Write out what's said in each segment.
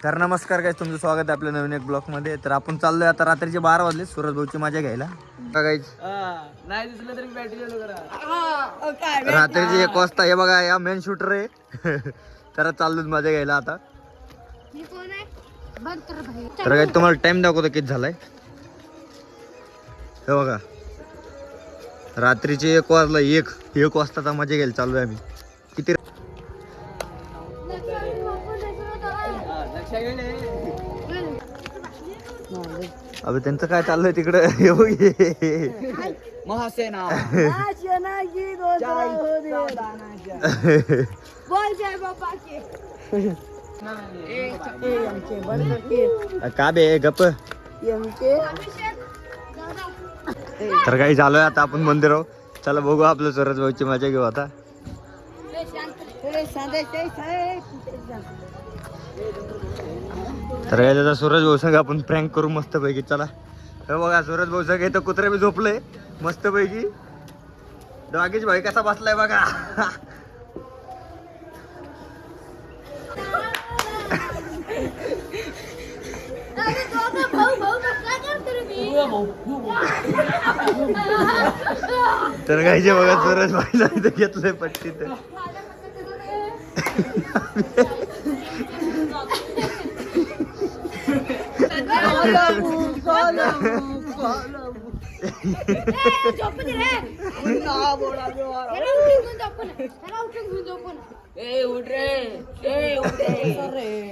तर नमस्कार गाईज, तुमचं स्वागत आहे आपल्या नवीन एक ब्लॉग मध्ये. तर आपण चाललोय आता, रात्रीचे 12 वाजले, सूरज भाऊची मजा घ्यायला. गाईज नाही दिसलं तरी बॅटरी चालू करा. रात्रीचे 1 वाजता हे बघा, या मेन शूटर आहे. तर चाललोच मजा घ्यायला आता. तर गाईज तुम्हाला टाइम दाखवतो किती झालाय. हे बघा, रात्रीचे 1 वाजला. 1 वाजता मजा घ्यायला चाललोय आम्ही. किती अबे त्यांचं काय चाललंय तिकडं. महासेना का बे गप. तर काही झालोय आता आपण मंदिरावर. चला बघू आपलं सूरज भाऊची मजा घेऊ आता. तर काय दादा, सूरज भाऊ संग आपण प्रँक करू मस्त पैकी. चला हे बघा, सूरज भाऊ संग इथं कुत्रे बी झोपलंय मस्त पैकी. डॉगीज भाई कसा बसलाय बघा. तर कायचे बघा, सूरज भाईला इथं घेतलंय पट्टी. तर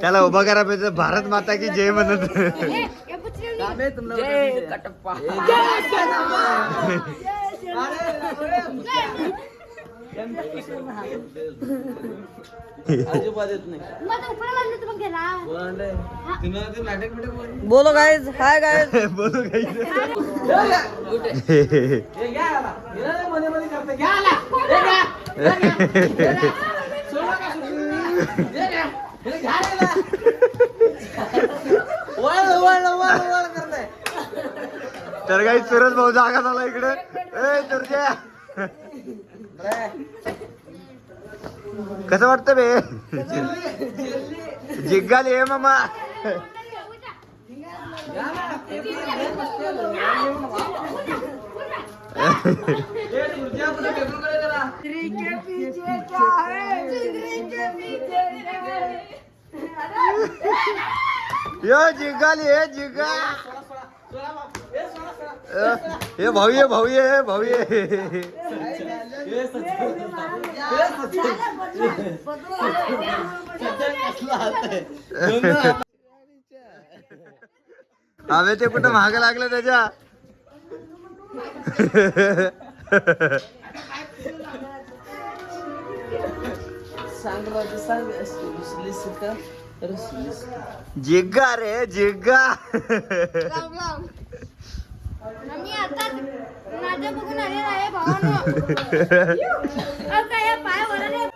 त्याला उभा करा पाहिजे. भारत माता की जय म्हणत. बोलो गाइस, हाय गाइस. बोलो गाइस. तर काही सूरज भाऊ जागा झाला इकडे. कसं वाटतं बे. जिग्गाली आहे मामा. यो जिग्गाली आहे जिग्गा. हे भाऊ हवे ते कुठं महाग लागलं त्याच्या. जिग्गा रे जिग्गा.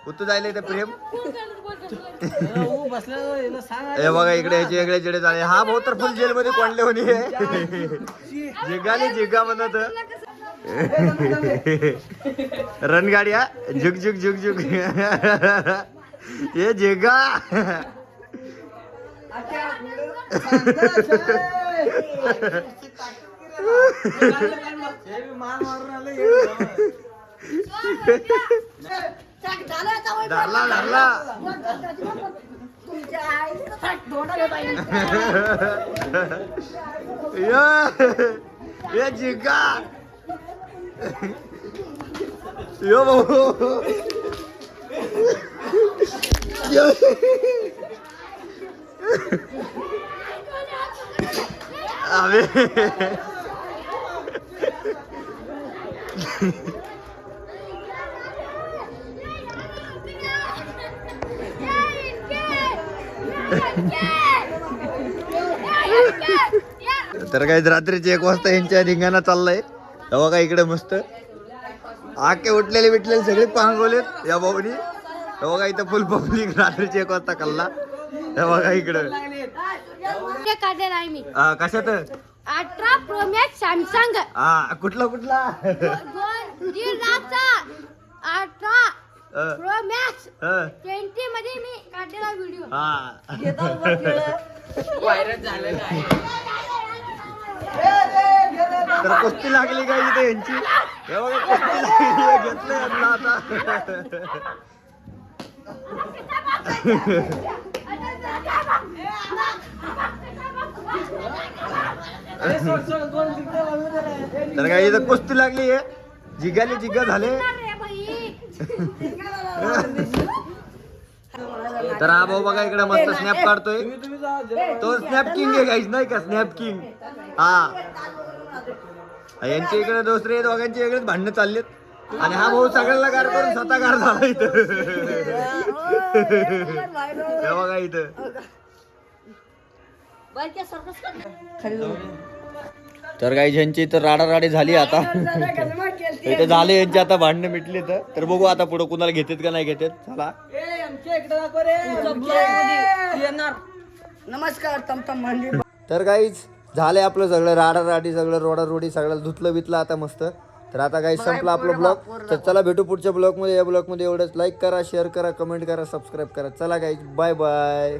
कुठं जायला ते प्रेम. हे बघा इकडे याचे वेगळे जेडे झाले. हा भाऊ तर फुल जेल मध्ये कोंडले होणी. जिग्गाली जिग्गा म्हणत. रणगाडी हा झुक झुक झुक झुक. ये जिग्गा. धरला धरला. ये जिग्गा. यो भाऊ. अबे तर काही रात्रीचे 1 वाजता यांच्या धिंगाणा चाललाय. तेव्हा काय इकडे मस्त आके उठलेले बिटलेले सगळे पांगवलेत या भाऊनी. तेव्हा काय इथं फुल पब्लिक रात्रीचे 1 वाजता कल्ला. तेव्हा काय इकडं कशात 18 प्रो मॅक्स सॅमसंग. कुठला 2.5 लाखाचा 18 प्रो मॅक्स हा 20 मध्ये मी काढलेला व्हिडिओ. हा घेता उभा खेळ. व्हायरल झालेलं आहे. तर कुस्ती लागली काय इथे यांची हे बघा कुस्ती लागली घेतलं यांना आता तर काय इथं कुस्ती लागली आहे जिगाले जिगा झाले. अरे बाई. तर हा भाऊ बघा इकडे मस्त स्नॅप काढतोय. तो स्नॅप किंग आहे गाईज नाही का स्नॅप किंग. हा यांच्या इकडे दुसरे दोघांचे वेगळेच भांडणं चाललेत आणि हा भाऊ सगळ्यांना गार करून स्वतः गार झाला इथं. हे बघा इथं. तर काही यांची इथं राडाराडी झाली आता इथे झाले यांची आता भांडणं मिटली तर बघू आता पुढे कुणाला घेतात का नाही घेतात. चला नमस्कार तमतम मंडी. तर काहीच झालंय आपलं सगळं राडाराडी सगळं रोडारोडी सगळं धुतलं बितलं आता मस्त. तर आता काही संपला आपला ब्लॉग. तर चला भेटू पुढच्या ब्लॉग मध्ये. या ब्लॉग मध्ये एवढंच. लाईक करा शेअर करा कमेंट करा सबस्क्राईब करा. चला काही बाय बाय.